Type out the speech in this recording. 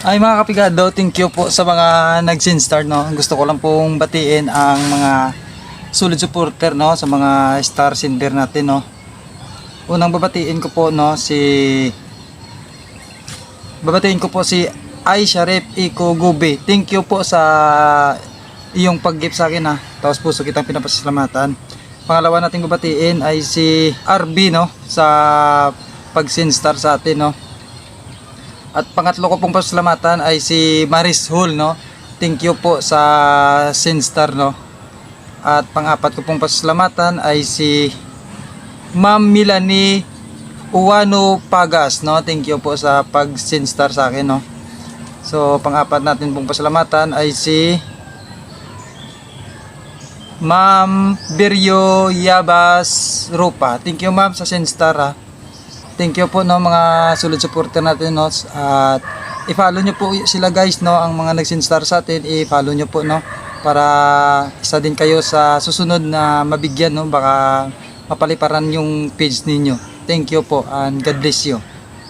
Ay mga kapigado, thank you po sa mga nag-start, no. Gusto ko lang pong batiin ang mga solid supporter, no, sa mga star sender natin, no. Unang babatiin ko po si Aisha Rep Iko Gube. Thank you po sa iyong pag-gift sa akin, ha. Tapos puso kitang pinapasalamatan. Pangalawa natin babatiin ay si RB, no, sa pag-star sa atin, no. At pangatlo ko pong pasalamatan ay si Maris Hall, no. Thank you po sa Sinstar, no. At pang-apat ko pong pasalamatan ay si Ma'am Milani Uwano Pagas, no. Thank you po sa pag-Sinstar sa akin, no. So pang-apat natin pong pasalamatan ay si Ma'am Biryo Yabas Rupa. Thank you ma'am sa Sinstar, ha. Thank you po, no, mga solid supporter natin, no. At i-follow nyo po sila guys, no, ang mga nag-star sa atin, i-follow nyo po, no, para isa din kayo sa susunod na mabigyan, no, baka mapaliparan yung page ninyo. Thank you po and God bless you.